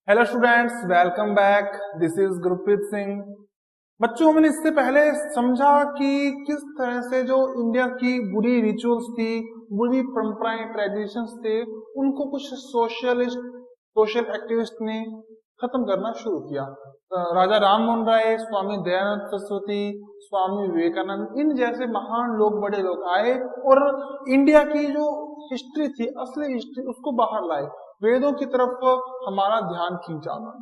Hello students, welcome back. This is Gurpreet Singh. बच्चों, मैंने इससे पहले समझा कि किस तरह से जो इंडिया की बुरी रिचुअल्स थी, बुरी परंपराएं, ट्रेडिशंस थे, उनको कुछ सोशल एक्टिविस्ट ने खत्म करना शुरू किया। राजा राम मोहन राय, स्वामी दयानंद सरस्वती, स्वामी विवेकानंद, इन जैसे महान लोग, बड़े लोग आए और इंडिया की जो हिस्ट्री थी, असली हिस्ट्री, उसको बाहर लाए। वेदों की तरफ हमारा ध्यान खींचा उन्होंने।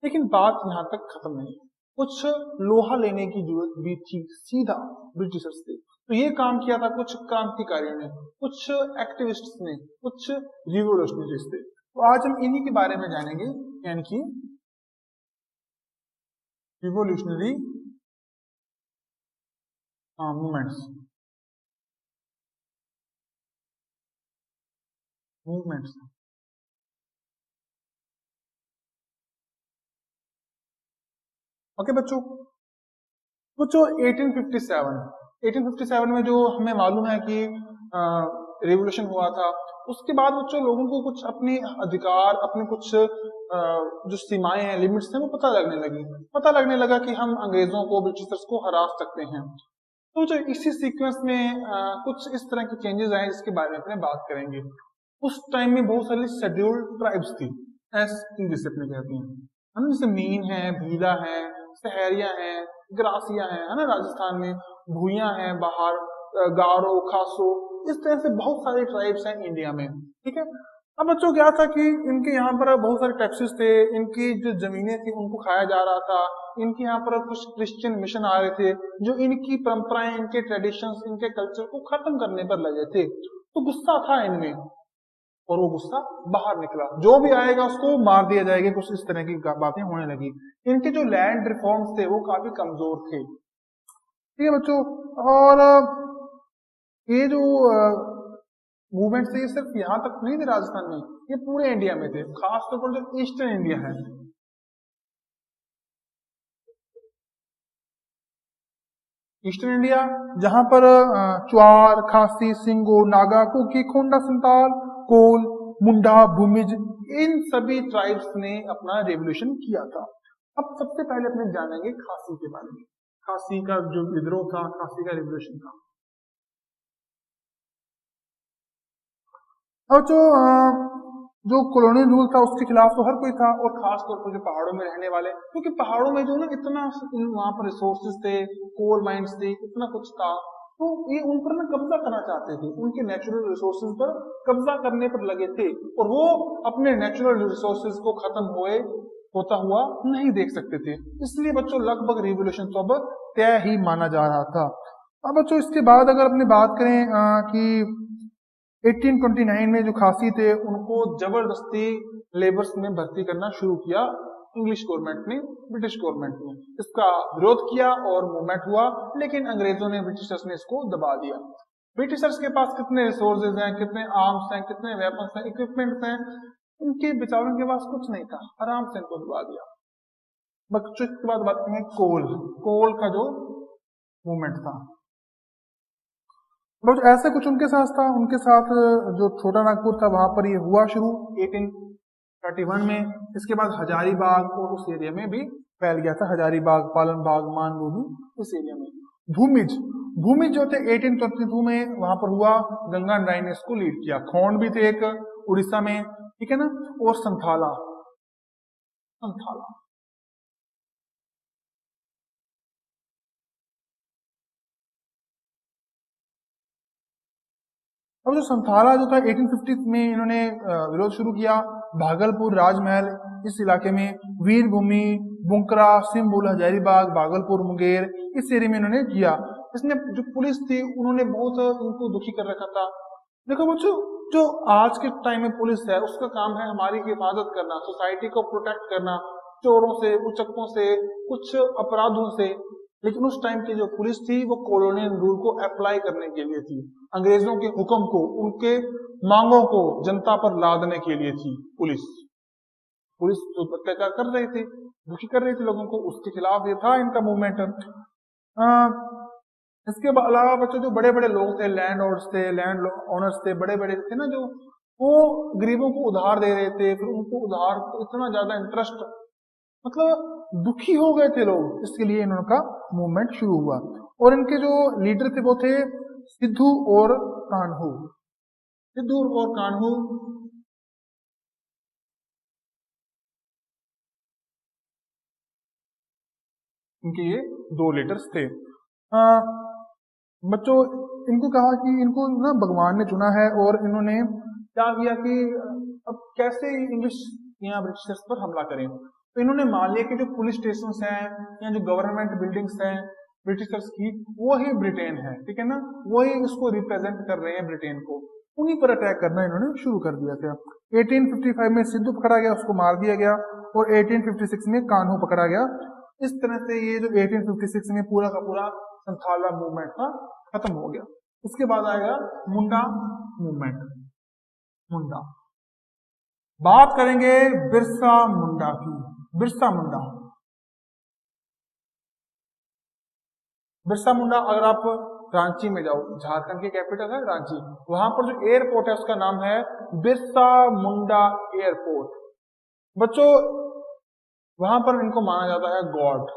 लेकिन बात यहाँ तक खत्म नहीं। कुछ लोहा लेने की जरूरत भी थी सीधा ब्रिटिशर्स से। तो ये काम किया था कुछ क्रांतिकारियों ने, कुछ एक्टिविस्ट्स ने, कुछ रिवोल्यूशनरीज थे। तो आज हम इन्हीं के बारे में जानेंगे, यानी कि रिवोल्यूशनरी मूवमेंट्स मूवमेंट्स ओके बच्चों। बच्चों 1857 में जो हमें मालूम है कि रिवोल्यूशन हुआ था, उसके बाद बच्चों लोगों को कुछ अपने अधिकार, अपने कुछ जो सीमाएं हैं, लिमिट्स हैं, वो पता लगने लगा कि हम अंग्रेजों को, ब्रिटिशर्स को हरा सकते हैं। तो जो इसी सीक्वेंस में कुछ इस तरह के चेंजेस आए, जिसके बारे में अपने बात करेंगे। उस टाइम में बहुत सारी शेड्यूल्ड ट्राइब्स थी, एस जिसे अपने कहते हैं, है ना। जैसे मीन है, भीला है, सहरिया है, ग्रासिया है ना राजस्थान में, भूया है बाहर, गारो, खासो, इस तरह से बहुत सारे ट्राइब्स हैं इंडिया में। ठीक है। अब बच्चों क्या था कि इनके यहाँ पर बहुत सारे टैक्सेस थे, इनकी जो जमीनें थी उनको खाया जा रहा था। इनके यहाँ पर कुछ क्रिश्चियन मिशन आ रहे थे, जो इनकी परंपराएं, इनके ट्रेडिशंस, इनके कल्चर को खत्म करने पर लगे थे। तो गुस्सा था इनमें, और वो गुस्सा बाहर निकला। जो भी आएगा उसको मार दिया जाएगा, कुछ इस तरह की बातें होने लगी। इनके जो लैंड रिफॉर्म्स थे वो काफी कमजोर थे। ठीक है बच्चों। और ये जो मूवमेंट थे, ये सिर्फ यहाँ तक नहीं थे राजस्थान में, ये पूरे इंडिया में थे, खासतौर पर जो ईस्टर्न इंडिया है। ईस्टर्न इंडिया, जहां पर च्वार, खासी, सिंगो, नागा, कुकी, खोंडा, संताल, कोल, मुंडा, भूमिज, इन सभी ट्राइब्स ने अपना रेवोल्यूशन किया था। अब सबसे पहले अपने जानेंगे खासी के बारे में। खासी का जो विद्रोह था, खासी का रेवोल्यूशन था। और जो कॉलोनियल रूल था उसके खिलाफ तो हर कोई था, और खास तौर पर जो पहाड़ों में रहने वाले, क्योंकि पहाड़ों में जो ना इतना वहां पर रिसोर्सेज थे, कोल माइंस थी, इतना कुछ था। तो ये उन पर ना कब्जा करना चाहते थे, उनके नेचुरल रिसोर्सेज पर कब्जा करने पर लगे थे, और वो अपने नेचुरल रिसोर्सेज को खत्म होता हुआ नहीं देख सकते थे। इसलिए बच्चों लगभग रिवोल्यूशन तो अब तय ही माना जा रहा था। अब बच्चों इसके बाद अगर अपनी बात करें कि 1829 में जो खासी थे उनको जबरदस्ती लेबर्स में भर्ती करना शुरू किया इंग्लिश गवर्नमेंट ने, ब्रिटिश गवर्नमेंट ने। इसका विरोध किया और मूवमेंट हुआ, लेकिन अंग्रेजों ने, ब्रिटिशर्स ने इसको दबा दिया। ब्रिटिशर्स के पास कितने रिसोर्सेज हैं, कितने आर्म्स हैं, कितने वेपन्स हैं, इक्विपमेंट्स हैं, इनके बेचारों के पास कुछ नहीं था, आराम से इनको दबा दिया। बच्चों इसके बाद बात करेंगे कोल। कोल का जो मूवमेंट था, बस ऐसे कुछ उनके साथ था। उनके साथ जो छोटा नागपुर था वहां पर ये हुआ शुरू 1831 में। इसके बाद हजारीबाग और उस एरिया में भी फैल गया था, हजारीबाग, पालनबाग, मानभूमि, इस एरिया में। भूमिज भूमिज जो थे 1822 में वहां पर हुआ, गंगा नारायण ने इसको लीड किया। खोंड भी थे एक उड़ीसा में, ठीक है ना, और संथाला। संथाला अब जो संथाला जो था 1850 में इन्होंने विरोध शुरू किया। भागलपुर, राजमहल, इस इलाके में, वीर भूमि, बुंकरा, सिंबुल, हजारीबाग, भागलपुर, मुंगेर, इस एरिया में इन्होंने किया। इसमें जो पुलिस थी उन्होंने बहुत इनको दुखी कर रखा था। देखो बच्चों, जो आज के टाइम में पुलिस है उसका काम है हमारी हिफाजत करना, सोसाइटी को प्रोटेक्ट करना, चोरों से, उचक्कों से, कुछ अपराधों से। लेकिन उस टाइम की जो पुलिस थी वो कॉलोनियल रूल को अप्लाई करने के लिए थी, अंग्रेजों के हुक्म को, उनके मांगों को जनता पर लादने के लिए थी। पुलिस पुलिस जो अत्याचार कर रही थी, दुखी कर रही थी लोगों को, उसके खिलाफ ये था इनका मूवमेंट। इसके अलावा बच्चों जो बड़े बड़े लोग थे, लैंड ओनर्स थे, बड़े बड़े थे ना, जो वो गरीबों को उधार दे रहे थे, फिर उनको उधार को इतना ज्यादा इंटरेस्ट, मतलब दुखी हो गए थे लोग, इसके लिए इनका मूवमेंट शुरू हुआ। और इनके जो लीडर थे वो थे सिद्धू और कान्हू। सिद्धू और कान्हू इनके ये दो लीडर्स थे। बच्चों, इनको कहा कि इनको ना भगवान ने चुना है, और इन्होंने क्या किया कि अब कैसे इंग्लिश या ब्रिटिशर्स पर हमला करें। तो इन्होंने मान लिया कि जो पुलिस स्टेशन हैं या जो गवर्नमेंट बिल्डिंग्स हैं ब्रिटिशर्स की, वो ही ब्रिटेन है, ठीक है ना, वही उसको रिप्रेजेंट कर रहे हैं ब्रिटेन को। उन्हीं पर अटैक करना इन्होंने शुरू कर दिया था। 1855 में सिद्धू पकड़ा गया, उसको मार दिया गया, और 1856 में कान्हू पकड़ा गया। इस तरह से ये जो 1856 में पूरा का पूरा संथाला मूवमेंट था खत्म हो गया। उसके बाद आएगा मुंडा मूवमेंट। मुंडा, बात करेंगे बिरसा मुंडा की। बिरसा मुंडा, बिरसा मुंडा, अगर आप रांची में जाओ, झारखंड की कैपिटल है रांची, वहां पर जो एयरपोर्ट है उसका नाम है बिरसा मुंडा एयरपोर्ट। बच्चों, वहां पर इनको माना जाता है गॉड,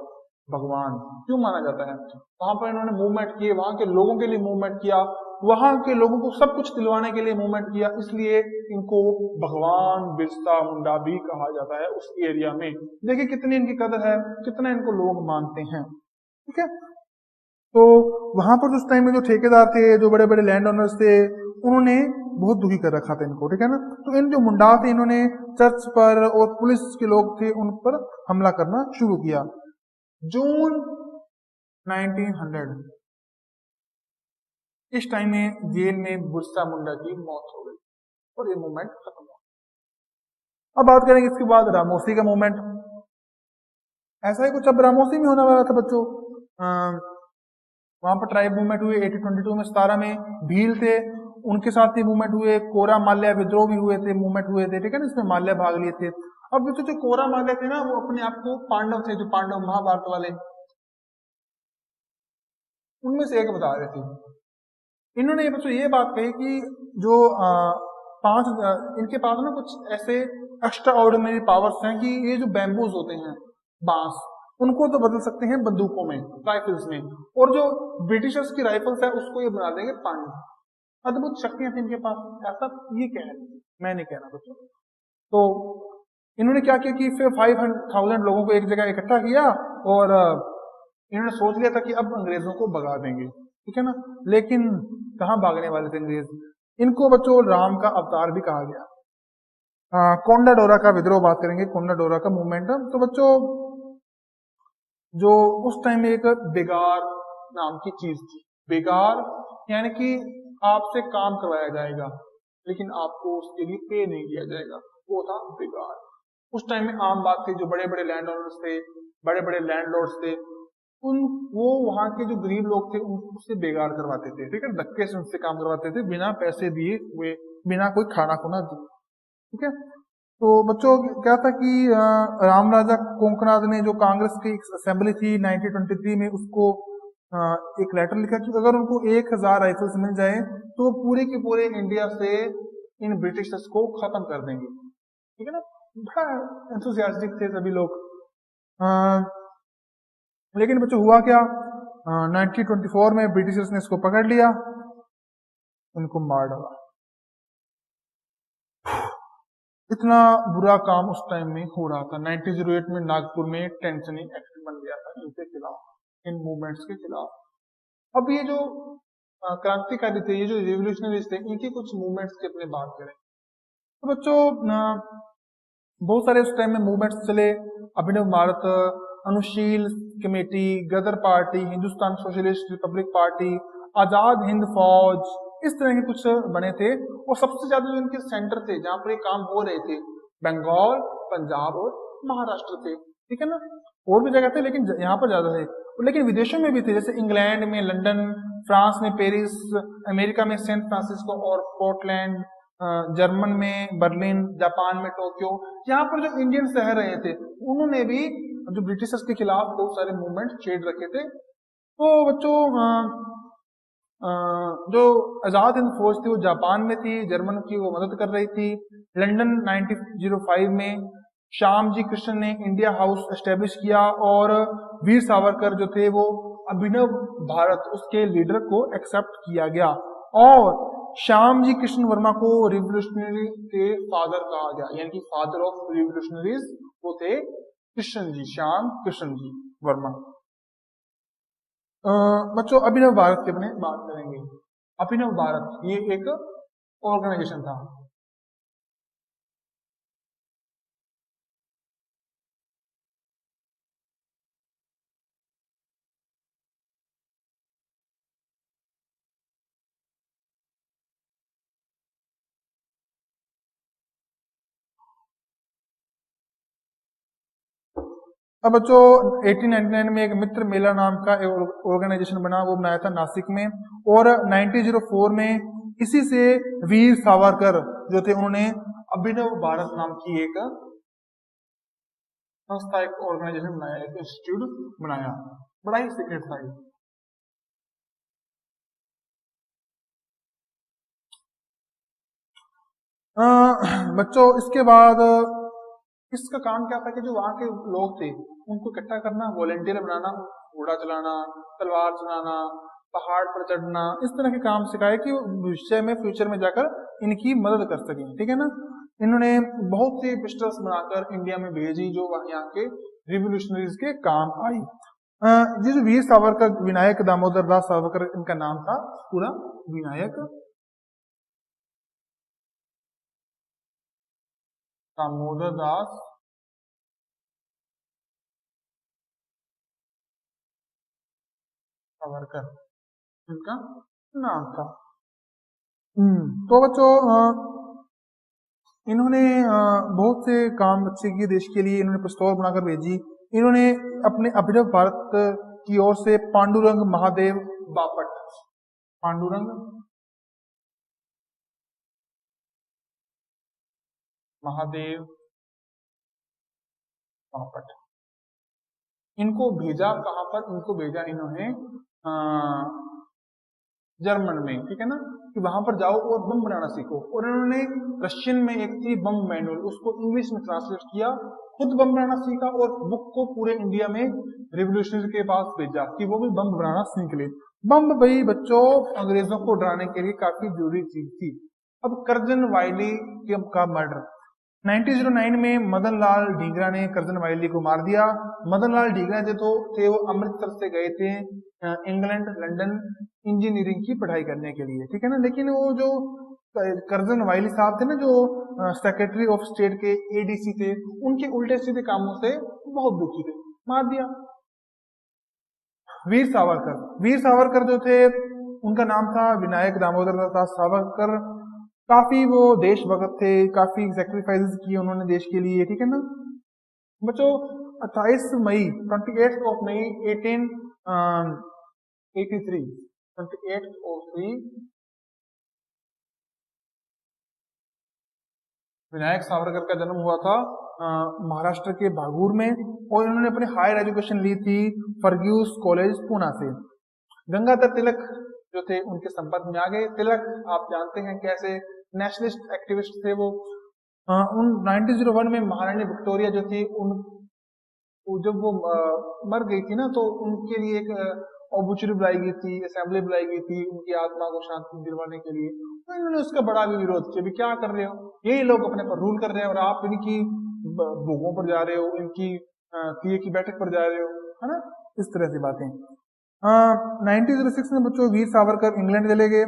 भगवान। क्यों माना जाता है? वहां पर इन्होंने मूवमेंट किए, वहां के लोगों के लिए मूवमेंट किया, वहां के लोगों को सब कुछ दिलवाने के लिए मूवमेंट किया, इसलिए इनको भगवान बिरसा मुंडा भी कहा जाता है उस एरिया में। देखिए कितनी इनकी कदर है, कितना इनको लोग मानते हैं, ठीक है। तो वहां पर उस टाइम में जो ठेकेदार थे, जो बड़े बड़े लैंड ओनर्स थे, उन्होंने बहुत दुखी कर रखा था इनको, ठीक है ना। तो इन जो मुंडा थे, इन्होंने चर्च पर और पुलिस के लोग थे उन पर हमला करना शुरू किया। जून 1900 इस टाइम में जेल में बिरसा मुंडा की मौत हो गई और ये मूवमेंट खत्म हो गया। अब बात करेंगे इसके बाद रामोसी का मूवमेंट। ऐसा ही कुछ अब रामोसी में होने वाला था बच्चों। वहां पर ट्राइब मूवमेंट हुए 1822 में। 17 में भील थे, उनके साथ ही मूवमेंट हुए। कोरा माल्या विद्रोह भी हुए थे, मूवमेंट हुए थे, ठीक है ना, इसमें माल्या भाग लिए थे। अब जो कोरा माल्या थे ना, वो अपने आप को पांडव थे, जो पांडव महाभारत वाले, उनमें से एक बता रहे थे। इन्होंने ये बच्चों ये बात कही कि जो इनके पास ना कुछ ऐसे एक्स्ट्रा ऑर्डिनरी पावर्स हैं कि ये जो बैम्बूज होते हैं, बांस, उनको तो बदल सकते हैं बंदूकों में, राइफल्स में, और जो ब्रिटिशर्स की राइफल्स है उसको ये बना देंगे पानी। अद्भुत शक्तियां थी इनके पास, ऐसा ये कह रहे थे, मैं नहीं कह रहा बच्चों। तो इन्होंने क्या किया कि फिर 500,000 लोगों को एक जगह इकट्ठा किया, और इन्होंने सोच लिया था कि अब अंग्रेजों को भगा देंगे, ठीक है ना। लेकिन कहाँ भागने वाले थे अंग्रेज। इनको बच्चों राम का अवतार भी कहा गया। कोंडा डोरा का विद्रोह बात करेंगे, कोंडा डोरा का मूवमेंट। तो बच्चों, जो उस टाइम में एक बेगार नाम की चीज थी, बेगार यानी कि आपसे काम करवाया जाएगा लेकिन आपको उसके लिए पे नहीं किया जाएगा, वो था बेगार। उस टाइम में आम बात थी, जो बड़े बड़े लैंड ओनर्स थे, बड़े बड़े लैंडलॉर्ड्स थे, वो वहां के जो गरीब लोग थे उनसे बेगार करवाते थे, ठीक है, धक्के से उनसे काम करवाते थे, बिना पैसे दिए हुए, बिना कोई खाना खुना दिए, ठीक है। तो बच्चों क्या था कि राम राजा कोंकणाद ने, जो कांग्रेस की असेंबली थी 1923 में, उसको एक लेटर लिखा कि अगर उनको 1000 राइफल्स मिल जाए तो वो पूरे के पूरे इंडिया से इन ब्रिटिशर्स को खत्म कर देंगे, ठीक है ना। बड़ा एंथुसियास्टिक थे सभी लोग। लेकिन बच्चों हुआ क्या, 1924 में ब्रिटिशर्स ने इसको पकड़ लिया, उनको मार डाला। इतना बुरा काम उस टाइम में हो रहा था। 1908 में नागपुर में टेंशनिंग एक्शन बन गया था इनके खिलाफ, इन मूवमेंट्स के खिलाफ। अब ये जो क्रांतिकारी थे, ये जो रिवोल्यूशनरीज थे, इनकी कुछ मूवमेंट्स की अपने बात करें तो बच्चों, बहुत सारे उस टाइम में मूवमेंट्स चले। Abhinav Bharat, Anushil Committee, Ghadar Party, Hindustan Socialist Republic Party, Azad Hind Fauj, इस तरह के कुछ बने थे। और सबसे ज्यादा जो इनके सेंटर थे जहां पर ये काम हो रहे थे, बंगाल, पंजाब और महाराष्ट्र थे, ठीक है ना। और भी जगह थे लेकिन यहाँ पर ज्यादा थे। लेकिन विदेशों में भी थे, जैसे इंग्लैंड में लंदन, फ्रांस में पेरिस, अमेरिका में सैन फ्रांसिस्को और पोर्टलैंड, जर्मन में बर्लिन, जापान में टोक्यो। यहाँ पर जो इंडियंस रह रहे थे उन्होंने भी जो ब्रिटिशर्स के खिलाफ बहुत सारे मूवमेंट छेड़ रखे थे। तो बच्चों, जो आजाद हिंद फौज थी वो जापान में थी, जर्मन की वो मदद कर रही थी। लंदन 1905 में श्यामजी कृष्ण ने इंडिया हाउस एस्टेब्लिश किया और वीर सावरकर जो थे वो अभिनव भारत उसके लीडर को एक्सेप्ट किया गया और श्यामजी कृष्ण वर्मा को रिवोल्यूशनरी के फादर कहा गया, यानी कि फादर ऑफ रिवोल्यूशनरीज वो थे कृष्ण जी, श्याम कृष्ण जी वर्मा। बच्चों अभिनव भारत के अपने बात करेंगे। अभिनव भारत ये एक ऑर्गेनाइजेशन था। अब बच्चों 1899 में एक मित्र मेला नाम का ऑर्गेनाइजेशन बना, वो बनाया था नासिक में। और 1904 में इसी से वीर सावरकर जो थे उन्होंने अभिनव भारत नाम की एक संस्था, एक ऑर्गेनाइजेशन बनाया, एक इंस्टीट्यूट बनाया। बड़ा ही सीक्रेट था ये। बच्चों इसके बाद इसका काम क्या था कि जो वहां के लोग थे उनको इकट्ठा करना, वॉलेंटियर बनाना, घोड़ा चलाना, तलवार चलाना, पहाड़ पर चढ़ना, इस तरह के काम सिखाए कि वो भविष्य में फ्यूचर में जाकर इनकी मदद कर सकें, ठीक है ना। इन्होंने बहुत सी पिस्टल्स बनाकर इंडिया में भेजी जो यहाँ के रिवोल्यूशनरीज के काम आई। जिस वीर सावरकर, विनायक दामोदर दास सावरकर इनका नाम था पूरा, विनायक दामोदर दास सावरकर इनका नाम था। तो बच्चों इन्होंने बहुत से काम अच्छे किए देश के लिए। इन्होंने पिस्तौल बनाकर भेजी। इन्होंने अपने अभिनव भारत की ओर से पांडुरंग महादेव बापट, पांडुरंग महादेव बापट, इनको भेजा कहां पर? इनको भेजा इन्होंने जर्मन में, ठीक है ना, कि वहां पर जाओ और बम बनाना सीखो। और इन्होंने रशियन में एक थी बम मैनुअल, उसको इंग्लिश में ट्रांसलेट किया, खुद बम बनाना सीखा और बुक को पूरे इंडिया में रिवोल्यूशनरी के पास भेजा कि वो भी बम बनाना सीख ले। बम भाई बच्चों अंग्रेजों को डराने के लिए काफी जरूरी चीज थी। अब कर्जन वाइली का मर्डर 1909 में मदन लाल ढींगरा ने कर्जन वाइली को मार दिया। मदन लाल ढींगरा जो तो थे वो अमृतसर से गए थे इंग्लैंड, लंदन इंजीनियरिंग की पढ़ाई करने के लिए, ठीक है ना। लेकिन वो जो कर्जन वाइली साहब थे ना, जो सेक्रेटरी ऑफ स्टेट के एडीसी थे, उनके उल्टे सीधे कामों से बहुत दुखी थे, मार दिया। वीर सावरकर जो थे उनका नाम था विनायक दामोदर दास सावरकर। काफी वो देशभक्त थे, काफी सेक्रीफाइसेस किए उन्होंने देश के लिए, ठीक है ना। बच्चों 28 मई 28 of May 1883 28 of Vinayak Savarkar का जन्म हुआ था महाराष्ट्र के भागूर में। और इन्होंने अपनी हायर एजुकेशन ली थी फर्ग्यूस कॉलेज पुणे से। गंगाधर तिलक जो थे उनके संपर्क में आ गए। तिलक आप जानते हैं कैसे नेशनलिस्ट एक्टिविस्ट थे वो। उन 1901 में महारानी विक्टोरिया जो थी जब वो मर गई थी ना, तो उनके लिए एक ऑब्चुरी बुलाई गई थी, असेंबली बुलाई गई थी उनकी आत्मा को शांति दिलवाने के लिए। तो इन्होंने उसका बड़ा भी विरोध किया, भी क्या कर रहे हो, यही लोग अपने पर रूल कर रहे हैं और आप इनकी भोगों पर जा रहे हो, इनकी किए की बैठक पर जा रहे हो, है ना, इस तरह की बातें। 1906 में बच्चों वीर सावरकर इंग्लैंड चले गए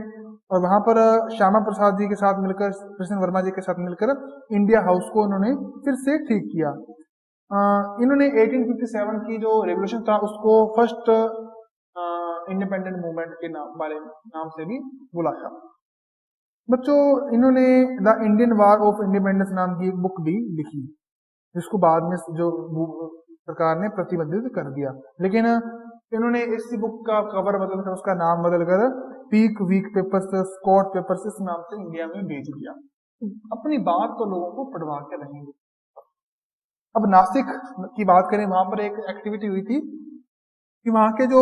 और वहां पर श्यामा प्रसाद जी के साथ मिलकर, कृष्ण वर्मा जी के साथ मिलकर इंडिया हाउस को उन्होंने फिर से ठीक किया। इन्होंने 1857 की जो रेवोल्यूशन था उसको फर्स्ट इंडिपेंडेंट मूवमेंट के नाम से भी बुलाया। बच्चों इन्होंने the Indian war of independence नाम की बुक भी लिखी, जिसको बाद में जो सरकार ने प्रतिबंधित कर दिया। लेकिन इन्होंने इस बुक का कवर बदलकर, उसका नाम बदलकर पीक वीक पेपर्स, स्कॉट पेपर्स इस नाम से इंडिया में भेज दिया। अपनी बात तो लोगों को पढ़वा के रहेंगे। अब नासिक की बात करें, वहां पर एक एक्टिविटी हुई थी कि वहां के जो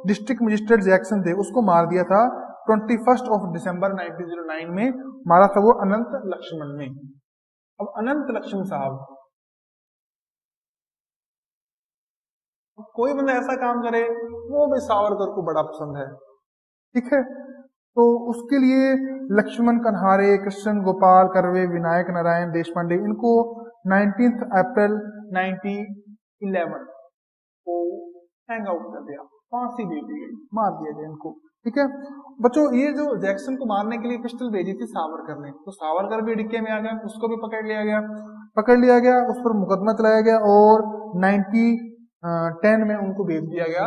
डिस्ट्रिक्ट मजिस्ट्रेट जैक्सन थे उसको मार दिया था 21 दिसंबर 1909 में मारा था वो अनंत लक्ष्मण ने। अब अनंत लक्ष्मण साहब, कोई बंदा ऐसा काम करे वो भी सावरकर को बड़ा पसंद है, ठीक है। तो उसके लिए लक्ष्मण कन्हारे, कृष्ण गोपाल कर्वे, विनायक नारायण देशपांडे, इनको 19 अप्रैल 1911 को हैंग आउट कर दिया, फांसी दे दी गई, मार दिया गया इनको, ठीक है। बच्चों ये जो जैक्सन को मारने के लिए पिस्टल भेजी थी सावरकर ने, तो सावरकर भी डिक्के में आ गया, उसको भी पकड़ लिया गया, उस पर मुकदमा चलाया गया और 1910 में उनको भेज दिया गया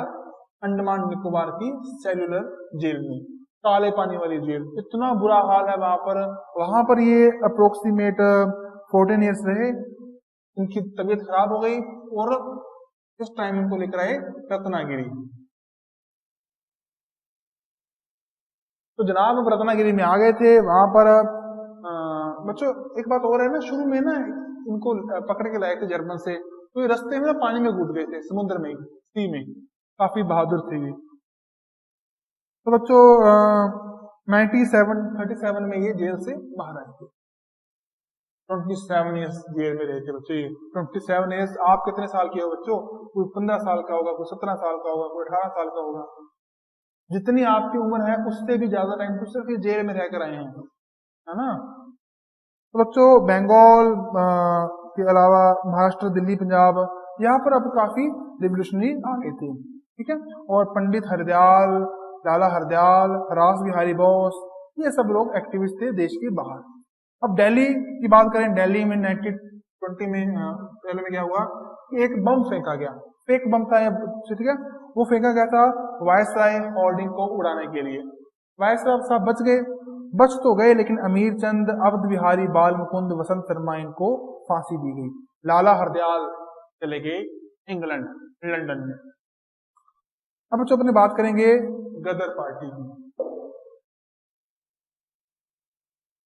अंडमान निकोबार की सेल्यूलर जेल में, काले पानी वाली जेल। इतना बुरा हाल है वहां पर ये अप्रोक्सीमेट 14 ईयर्स रहे, इनकी तबीयत खराब हो गई और इस टाइम इनको लेकर आए रत्नागिरी। तो जनाब अब रत्नागिरी में आ गए थे, वहां पर बच्चों एक बात और है ना, शुरू में ना इनको पकड़ के लाए थे जर्मन से, तो ये रास्ते में ना पानी में कूद गए थे, समुद्र में, सी में, काफी बहादुर थे ये। तो बच्चों 37 में ये जेल से बाहर आए थे, 27 ईयर्स जेल में रहे थे बच्चों ये। 27 ईयर्स, आप कितने साल के हो बच्चों? कोई 15 साल का होगा, कोई 17 साल का होगा, कोई 18 साल का होगा, जितनी आपकी उम्र है उससे भी ज्यादा टाइम तो सिर्फ ये जेल में रहकर आए हैं, है ना। तो बच्चों बंगाल के अलावा महाराष्ट्र, दिल्ली, पंजाब, यहाँ पर अब काफी रिवोल्यूशनरी आ गए थे, ठीक है। और पंडित हरदयाल, लाला हरदयाल, रास बिहारी बोस, ये सब लोग एक्टिविस्ट थे देश के बाहर। अब दिल्ली की बात करें, दिल्ली में 1920 में पहले में क्या हुआ कि एक बम फेंका गया, फेक बम था, ठीक है, वो फेंका गया था वायसराय होर्डिंग को उड़ाने के लिए। वायसराय साहब बच तो गए, लेकिन अमीर चंद, अवध बिहारी, बाल मुकुंद, वसंत शर्मा, इनको फांसी दी गई। लाला हरदयाल चले गए इंग्लैंड, लंदन में। अब बच्चों अपने बात करेंगे गदर पार्टी की।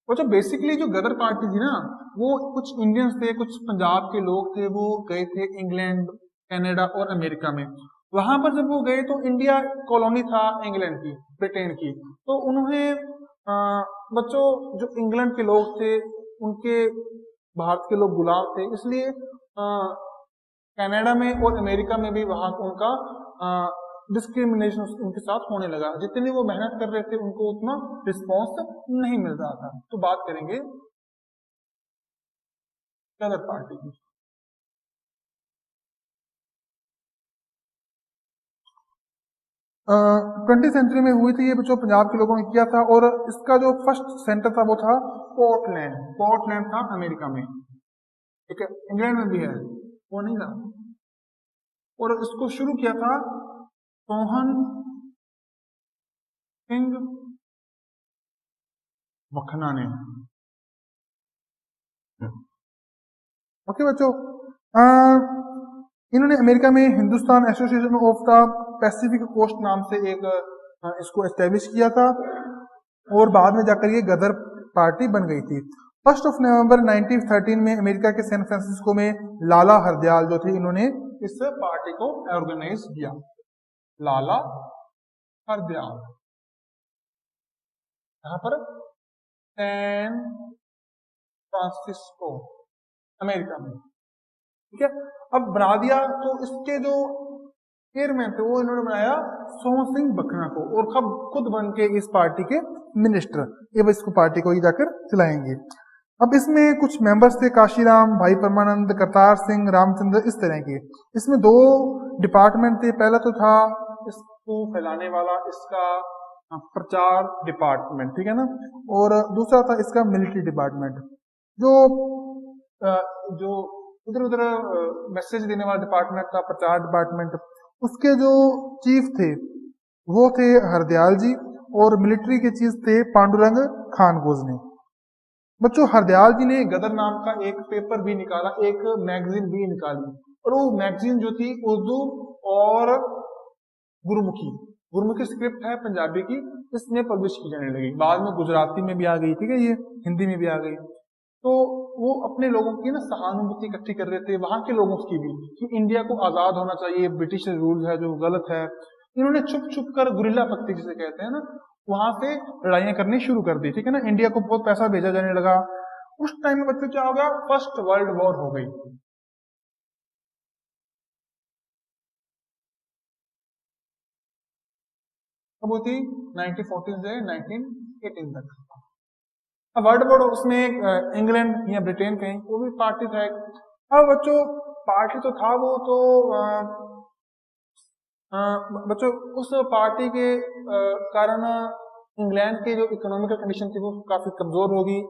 बच्चों बेसिकली जो गदर पार्टी थी ना, वो कुछ इंडियंस थे, कुछ पंजाब के लोग थे, वो गए थे इंग्लैंड, कनाडा और अमेरिका में। वहां पर जब वो गए तो इंडिया कॉलोनी था इंग्लैंड की, ब्रिटेन की, तो उन्होंने बच्चों जो इंग्लैंड के लोग थे उनके भारत के लोग गुलाम थे, इसलिए कनाडा में और अमेरिका में भी वहां उनका डिस्क्रिमिनेशन उनके साथ होने लगा। जितनी वो मेहनत कर रहे थे उनको उतना रिस्पॉन्स नहीं मिल रहा था। तो बात करेंगे गदर पार्टी की। 20वीं सेंचुरी में हुई थी ये बच्चों, पंजाब के लोगों ने किया था, और इसका जो फर्स्ट सेंटर था वो था पोर्टलैंड था अमेरिका में, ठीक है, इंग्लैंड में भी है, वो नहीं था। और इसको शुरू किया था सोहन सिंह मखना ने। ओके बच्चों, इन्होंने अमेरिका में Hindustan Association of the Pacific Coast नाम से एक इसको एस्टेब्लिश किया था, और बाद में जाकर ये गदर पार्टी बन गई थी। 1 नवंबर 1913 में अमेरिका के सैन फ्रांसिस्को में लाला हरदयाल जो थे, इन्होंने इस पार्टी को ऑर्गेनाइज किया। लाला हरदयाल यहाँ पर सैन फ्रांसिस्को अमेरिका में, ठीक है। अब बना दिया, तो इसके जो चेयरमैन थे वो इन्होंने बनाया सोहन सिंह बखना को, और खुद बन के इस पार्टी के मिनिस्टर, ये इसको पार्टी को ही जाकर चलाएंगे। अब इसमें कुछ मेंबर्स थे, काशीराम, भाई परमानंद, करतार सिंह, रामचंद्र, इस तरह के। इसमें 2 डिपार्टमेंट थे, पहला तो था इसको फैलाने वाला, इसका प्रचार डिपार्टमेंट, ठीक है ना, और दूसरा था इसका मिलिट्री डिपार्टमेंट, जो उधर उधर मैसेज देने वाला डिपार्टमेंट था, प्रचार डिपार्टमेंट। उसके जो चीफ थे वो थे हरदयाल जी, और मिलिट्री के चीफ थे पांडुरंग खान गोजने। बच्चों हरदयाल जी ने गदर नाम का एक पेपर भी निकाला, एक मैगजीन भी निकाली, और वो मैगजीन जो थी उर्दू और गुरुमुखी स्क्रिप्ट है पंजाबी की, इसमें पब्लिश की जाने लगी। बाद में गुजराती में भी आ गई, ठीक है, ये हिंदी में भी आ गई। तो वो अपने लोगों की ना सहानुभूति इकट्ठी कर रहे थे, वहां के लोगों की भी, कि इंडिया को आजाद होना चाहिए, ब्रिटिश रूल है जो गलत है। इन्होंने छुप छुप कर गुरिल्ला फत्ती जिसे कहते हैं ना, वहां से लड़ाइयां करनी शुरू कर दी, ठीक है ना। इंडिया को बहुत पैसा भेजा जाने लगा। उस टाइम में बच्चों क्या हो गया, फर्स्ट वर्ल्ड वॉर हो गई। कब हुई थी, 1914 से 1918 तक। अब वर्ल्ड वॉर उसमें इंग्लैंड या ब्रिटेन कहीं वो भी पार्टी था एक। अब बच्चों पार्टी तो था वो तो बच्चों उस पार्टी के कारण इंग्लैंड की जो इकोनॉमिकल कंडीशन थी वो काफी कमजोर होगी,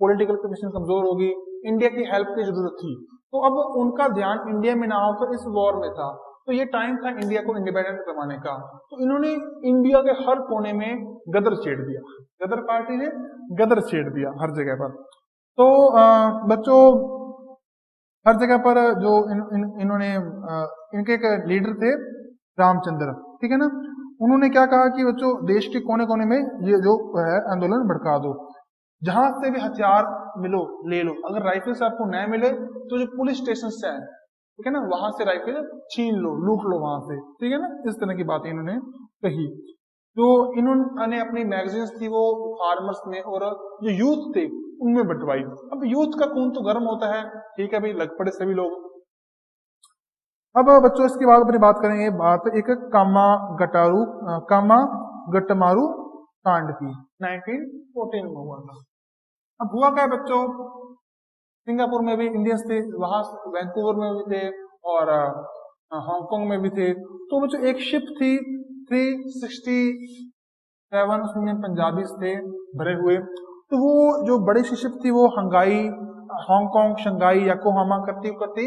पॉलिटिकल कंडीशन कमजोर होगी, इंडिया की हेल्प की जरूरत थी। तो अब उनका ध्यान इंडिया में ना होकर इस वॉर में था। तो ये टाइम था इंडिया को इंडिपेंडेंट करवाने का। तो इन्होंने इंडिया के हर कोने में गदर छेड़ दिया, गदर पार्टी ने गदर छेड़ दिया हर जगह पर। तो बच्चों हर जगह पर जो इन्होंने इनके एक लीडर थे रामचंद्र, ठीक है ना। उन्होंने क्या कहा कि बच्चों देश के कोने कोने में ये जो है आंदोलन भड़का दो, जहां से भी हथियार मिलो ले लो, अगर राइफल्स आपको न मिले तो जो पुलिस स्टेशन से है, ठीक है ना, वहां से राइफल छीन लो, लूट लो वहां से, ठीक है ना। इस तरह की बातें इन्होंने कही। जो इन्होंने अपनी मैगजीन्स थी वो फार्मर्स में और जो यूथ थे उनमें बंटवाई। अब यूथ का खून तो गर्म होता है, ठीक है भाई, लग पड़े सभी लोग। अब बच्चों इसके बाद अपनी बात करेंगे, बात एक कामा गटमारू कांड की, 1914 में हुआ था। अब हुआ क्या है बच्चों, सिंगापुर में भी इंडियंस थे, वहां वैंकूवर में भी थे और हांगकांग में भी थे। तो बच्चों एक शिप थी 367, उसमें पंजाबी थे भरे हुए। तो वो जो बड़ी सी शिप थी वो हांगकांग, शंघाई, याकोहामा करती करती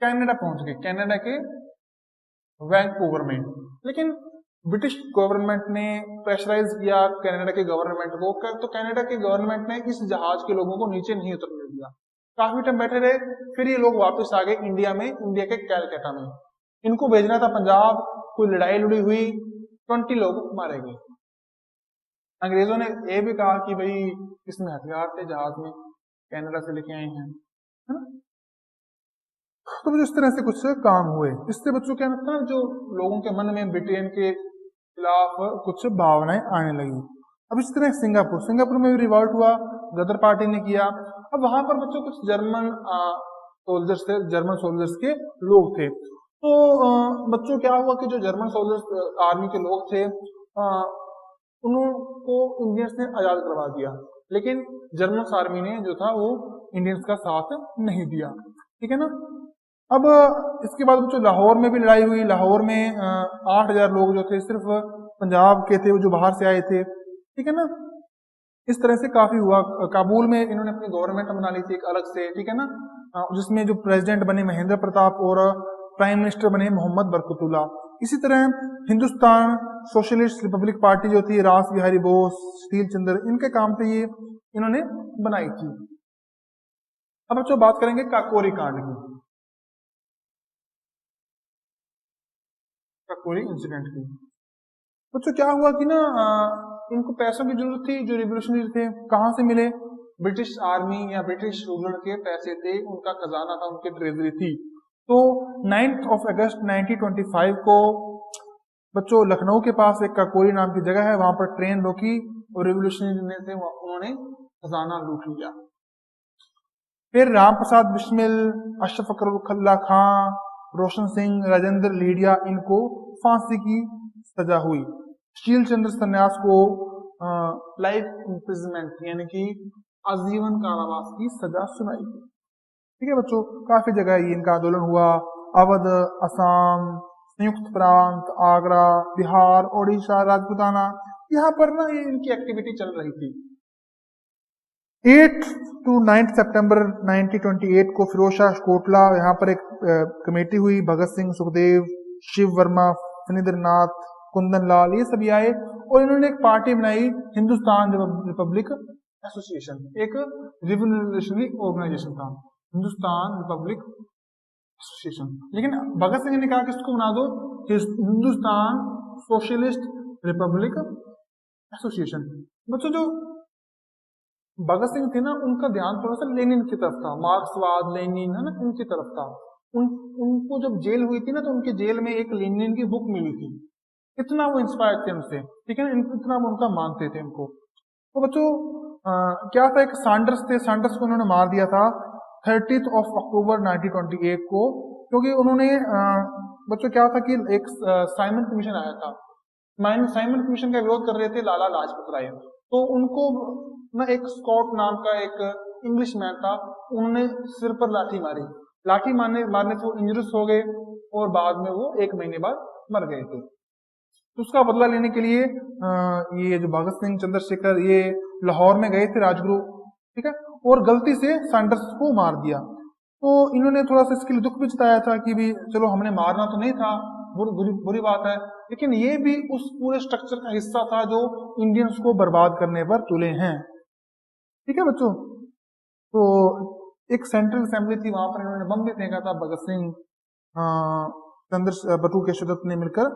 कनाडा पहुंच गई, कनाडा के वैंकूवर में। लेकिन ब्रिटिश गवर्नमेंट ने प्रेशराइज किया कनाडा के गवर्नमेंट को, तो कनाडा के गवर्नमेंट ने इस जहाज के लोगों को नीचे नहीं उतरने दिया। काफी टाइम बैठे रहे, फिर ये लोग वापस आ गए इंडिया में, इंडिया के कैलकाटा में। इनको भेजना था पंजाब, कोई लड़ाई लुड़ी हुई, 20 लोग मारे गए। अंग्रेजों ने यह भी कहा कि भाई इसमें हथियार थे जहाज में, कनाडा से लेके आए हैं, है ना। तो इस तरह से कुछ काम हुए। इससे बच्चों क्या था, जो लोगों के मन में ब्रिटेन के खिलाफ कुछ भावनाएं आने लगी। अब इस तरह सिंगापुर में भी रिवॉल्ट हुआ, गदर पार्टी ने किया। अब वहां पर बच्चों कुछ जर्मन सोल्जर्स थे, जर्मन सोल्जर्स के लोग थे। तो बच्चों क्या हुआ कि जो जर्मन सोल्जर्स आर्मी के लोग थे उनको इंडियंस ने आजाद करवा दिया, लेकिन जर्मन आर्मी ने जो था वो इंडियंस का साथ नहीं दिया, ठीक है ना। अब इसके बाद बच्चों लाहौर में भी लड़ाई हुई। लाहौर में 8,000 लोग जो थे सिर्फ पंजाब के थे, वो जो बाहर से आए थे, ठीक है ना। इस तरह से काफी हुआ। काबुल में इन्होंने अपनी गवर्नमेंट बना ली थी एक अलग से, ठीक है ना, जिसमें जो प्रेसिडेंट बने महेंद्र प्रताप और प्राइम मिनिस्टर बने मोहम्मद बरकतुल्ला। इसी तरह हिंदुस्तान सोशलिस्ट रिपब्लिक पार्टी जो थी, रास बिहारी बोस, सुशील चंद्र, इनके काम से ये इन्होंने बनाई थी। अब बच्चों बात करेंगे काकोरी कांड की, काकोरी इंसिडेंट की। बच्चों क्या हुआ कि ना इनको पैसों की जरूरत थी, जो रिवोल्यूशनरी थे कहाँ से मिले, ब्रिटिश आर्मी या ब्रिटिश रूलर के पैसे थे, उनका खजाना था, उनकी ट्रेजरी थी। तो 9 अगस्त 1925 को बच्चों लखनऊ के पास एक काकोरी नाम की जगह है, वहां पर ट्रेन रोकी और रिवोल्यूशनरी थे उन्होंने खजाना लूट लिया। फिर राम प्रसाद बिस्मिल, अशरफ अकबर खां, रोशन सिंह, राजेंद्र लीडिया, इनको फांसी की सजा हुई। सुशील चंद्र सन्यास को लाइफ इम्प्रिजमेंट यानी कि आजीवन कारावास की सजा सुनाई गई, ठीक है बच्चों। काफी जगह ये इनका आंदोलन हुआ, अवध, असम, संयुक्त प्रांत, आगरा, बिहार, ओडिशा, राजपुताना, यहाँ पर ना ये इनकी एक्टिविटी चल रही थी। 8 to 9 सितंबर 1928 को फिरोज शाह कोटला, यहाँ पर एक कमेटी हुई, भगत सिंह, सुखदेव, शिव वर्मा, फणींद्र नाथ, कुंदन लाल, ये सभी आए और इन्होंने एक पार्टी बनाई, हिंदुस्तान रिपब्लिक एसोसिएशन, एक रिवोल्यूशनरी ऑर्गेनाइजेशन था, हिंदुस्तान रिपब्लिक एसोसिएशन। लेकिन भगत सिंह ने कहा कि इसको बना दो हिंदुस्तान सोशलिस्ट रिपब्लिक एसोसिएशन। बच्चों जो भगत सिंह थे ना, उनका ध्यान थोड़ा सा लेनिन की तरफ था, मार्क्सवाद, लेनिन, है ना, उनकी तरफ था। उनको जब जेल हुई थी ना, तो उनके जेल में एक लेनिन की बुक मिली थी, इतना वो इंस्पायर थे उनसे, ठीक है ना, इतना वो उनका मानते थे उनको। तो बच्चों क्या था, एक सैंडर्स थे, सैंडर्स को उन्होंने मार दिया था 30 अक्टूबर 1928 को, क्योंकि उन्होंने बच्चों क्या था कि एक साइमन कमीशन आया था, साइमन कमीशन का विरोध कर रहे थे लाला लाजपत राय। तो उनको ना एक स्कॉट नाम का एक इंग्लिश मैन था, उन्होंने सिर पर लाठी मारी, लाठी मारने से वो इंजर्स हो गए और बाद में वो 1 महीने बाद मर गए थे। तो उसका बदला लेने के लिए ये जो भगत सिंह चंद्रशेखर ये लाहौर में गए थे राजगुरु, ठीक है, और गलती से सैंडर्स को मार दिया। तो इन्होंने थोड़ा सा इसके लिए दुख भी जताया था कि भी चलो हमने मारना तो नहीं था, बुरी बात है, लेकिन ये भी उस पूरे स्ट्रक्चर का हिस्सा था जो इंडियंस को बर्बाद करने पर तुले हैं, ठीक है बच्चों। तो एक सेंट्रल असेंबली थी, वहां पर इन्होंने बम भी फेंका था, भगत सिंह बटू केशवदत्त ने मिलकर,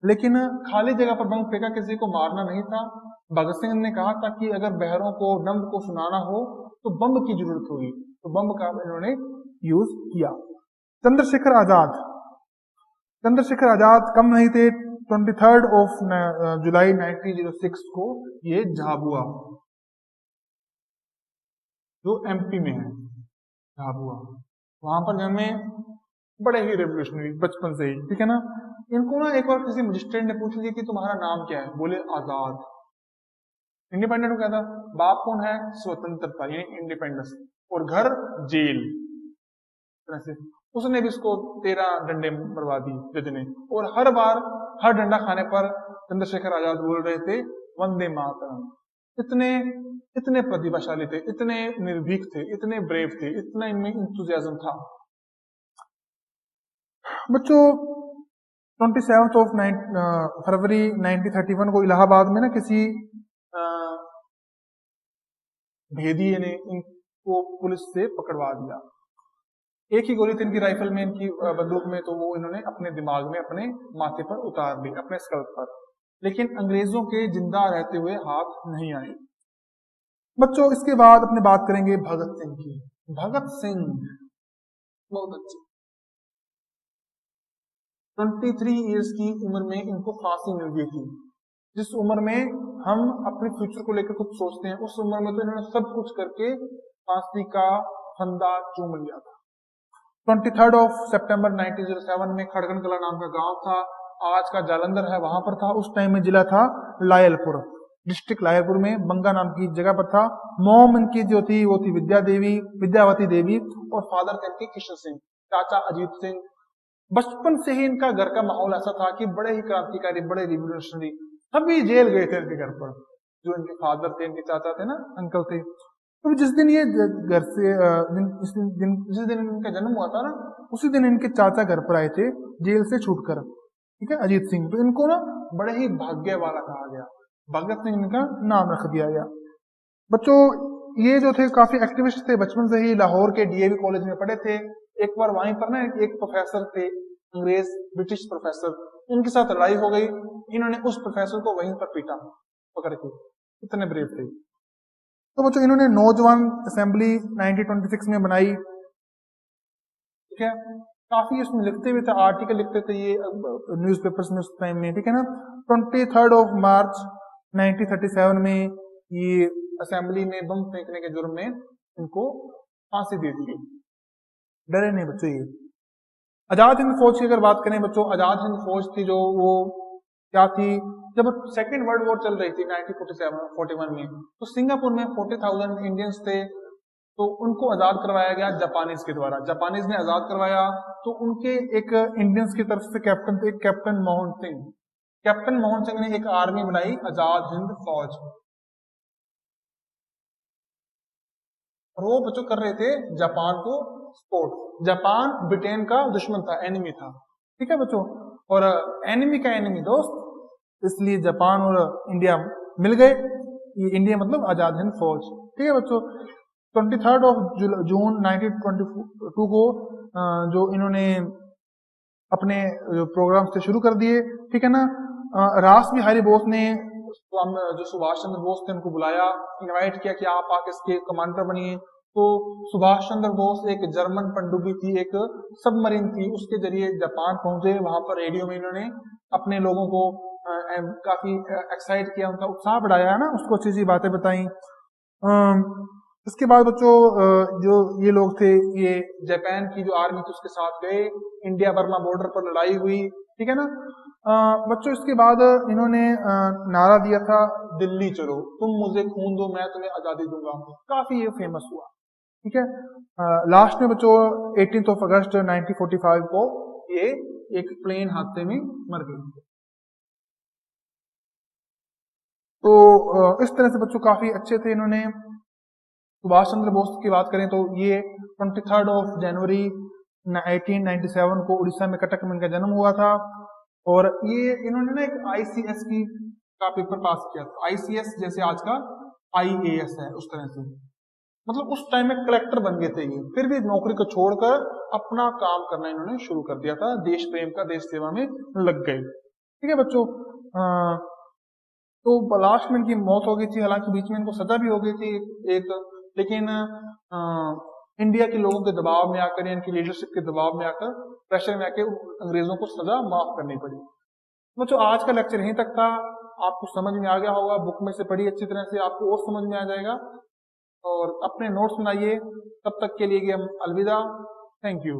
लेकिन खाली जगह पर बम फेंका, किसी को मारना नहीं था। भगत सिंह ने कहा था कि अगर बहरों को नंद को सुनाना हो तो बम की जरूरत होगी, तो बम का इन्होंने यूज किया। चंद्रशेखर आजाद, चंद्रशेखर आजाद कम नहीं थे, 23 जुलाई 1906 को ये झाबुआ, जो एमपी में है झाबुआ, वहां पर जन्मे, बड़े ही रेवोल्यूशनरी बचपन से ही, ठीक है ना। इनको ना एक बार किसी मजिस्ट्रेट ने पूछ लिया कि तुम्हारा नाम क्या है, बोले आजाद। इंडिपेंडेंट को क्या था, बाप कौन है, स्वतंत्रता यानी इंडिपेंडेंस, और घर जेल, से उसने भी इसको 13 डंडे मरवा दी जज ने, और हर बार हर डंडा खाने पर चंद्रशेखर आजाद बोल रहे थे वंदे मातरम। इतने प्रतिभाशाली थे, इतने निर्भीक थे, इतने ब्रेव थे, इतना इनमें इंथुजियाज्म था। बच्चों 27 फरवरी 1931 को इलाहाबाद में ना किसी भेदिये ने इनको पुलिस से पकड़वा दिया। एक ही गोली थी इनकी राइफल में, इनकी बंदूक में, तो वो इन्होंने अपने दिमाग में अपने माथे पर उतार ली, अपने स्कल पर, लेकिन अंग्रेजों के जिंदा रहते हुए हाथ नहीं आए। बच्चों इसके बाद अपने बात करेंगे भगत सिंह की। भगत सिंह बहुत अच्छे, 23 ईयर्स की उम्र में इनको फांसी मिल गई थी। जिस उम्र में हम अपने फ्यूचर को लेकर कुछ सोचते हैं, उस उम्र में तो इन्होंने सब कुछ करके फांसी का फंदा चूम लिया था। 23 सितंबर 1907 में खड़गन कला नाम का गांव था, आज का जालंधर है, वहां पर था। उस टाइम में जिला था लायलपुर, डिस्ट्रिक्ट लायलपुर में बंगा नाम की जगह पर था। मॉम इनकी जो थी वो थी विद्यावती देवी, और फादर थे इनके किशन सिंह, चाचा अजीत सिंह। बचपन से ही इनका घर का माहौल ऐसा था कि बड़े ही क्रांतिकारी, बड़े रिवोल्यूशनरी, सभी जेल गए थे इनके घर पर, जो इनके फादर थे, इनके चाचा थे ना, अंकल थे। तो जिस दिन ये घर से जिस दिन इनका जन्म हुआ था ना, उसी दिन इनके चाचा घर पर आए थे जेल से छूटकर, ठीक है, अजीत सिंह। तो इनको ना बड़े ही भाग्य वाला कहा गया, भगत सिंह इनका नाम रख दिया गया। बच्चों ये जो थे काफी एक्टिविस्ट थे, बचपन से ही लाहौर के डीएवी कॉलेज में पढ़े थे। एक बार वहीं पर ना एक प्रोफेसर थे, अंग्रेज ब्रिटिश प्रोफेसर, इनके साथ लड़ाई हो गई, इन्होंने उस प्रोफेसर को वहीं पर पीटा पकड़ के, इतने ब्रेव थे। तो बच्चों इन्होंने नौजवान असेंबली 1926 में बनाई, ठीक है, काफी इसमें लिखते भी थे, आर्टिकल लिखते थे ये न्यूज़पेपर्स में उस टाइम में, ठीक है ना। 23 मार्च 1937 में ये असेंबली में बम फेंकने के जुर्म में इनको फांसी दे दी गई। डरे नहीं बच्चों ये। आजाद हिंद फौज की अगर बात करें बच्चों, आजाद हिंद फौज थी जो वो क्या थी, जब सेकेंड वर्ल्ड वॉर चल रही थी 1941 में, तो सिंगापुर में 40,000 इंडियंस थे, तो उनको आजाद करवाया गया जापानीज के द्वारा। जापानीज ने आजाद करवाया, तो उनके एक इंडियंस की तरफ से कैप्टन थे, कैप्टन मोहन सिंह। कैप्टन मोहन सिंह ने एक आर्मी बनाई, आजाद हिंद फौज, और वो बच्चों कर रहे थे जापान को सपोर्ट। जापान ब्रिटेन का दुश्मन था, एनिमी था, ठीक है बच्चों, और एनिमी का एनिमी दोस्त, इसलिए जापान और इंडिया मिल गए। ये इंडिया मतलब आजाद हिंद फौज, ठीक है बच्चों। 23 जून 1922 को जो इन्होंने अपने प्रोग्राम से शुरू कर दिए, ठीक है ना। रास बिहारी बोस ने जो सुभाष चंद्र बोस थे उनको बुलाया, इनवाइट किया कि आप आके इसके कमांडर बनिए, तो सुभाष चंद्र बोस एक जर्मन पनडुब्बी थी, एक सबमरीन थी, उसके जरिए जापान पहुंचे। वहां पर रेडियो में इन्होंने अपने लोगों को काफी एक्साइट किया, उनका उत्साह बढ़ाया है ना, उसको अच्छी अच्छी बातें बताई। इसके बाद बच्चों जो ये लोग थे, ये जापान की जो आर्मी थी उसके साथ गए, इंडिया बर्मा बॉर्डर पर लड़ाई हुई, ठीक है ना। बच्चों इसके बाद इन्होंने नारा दिया था, दिल्ली चलो, तुम मुझे खून दो मैं तुम्हें आजादी दूंगा। काफी ये फेमस हुआ, ठीक है। लास्ट में बच्चों 18 अगस्त 1945 को ये एक प्लेन हादसे में मर गई। तो इस तरह से बच्चों काफी अच्छे थे इन्होंने। सुभाष चंद्र बोस की बात करें तो ये 23 जनवरी 1897 को उड़ीसा में कटक में इनका जन्म हुआ था। और ये इन्होंने ना एक आईसीएस का पेपर पास किया था। आईसीएस जैसे आज का आईएएस है, उस तरह से, मतलब उस टाइम में कलेक्टर बन गए थे ये। फिर भी नौकरी को छोड़कर अपना काम करना इन्होंने शुरू कर दिया था, देश प्रेम का, देश सेवा में लग गए, ठीक है बच्चों। तो लास्ट में इनकी मौत हो गई थी, हालांकि बीच में इनको सजा भी हो गई थी एक, लेकिन इंडिया के लोगों के दबाव में आकर, इनकी लीडरशिप के दबाव में आकर, प्रेशर में आकर अंग्रेजों को सजा माफ करनी पड़ी। बच्चों आज का लेक्चर यहीं तक था, आपको समझ में आ गया होगा, बुक में से पढ़ी अच्छी तरह से, आपको और समझ में आ जाएगा। और अपने नोट्स बनाइए, तब तक के लिए हम अलविदा, थैंक यू।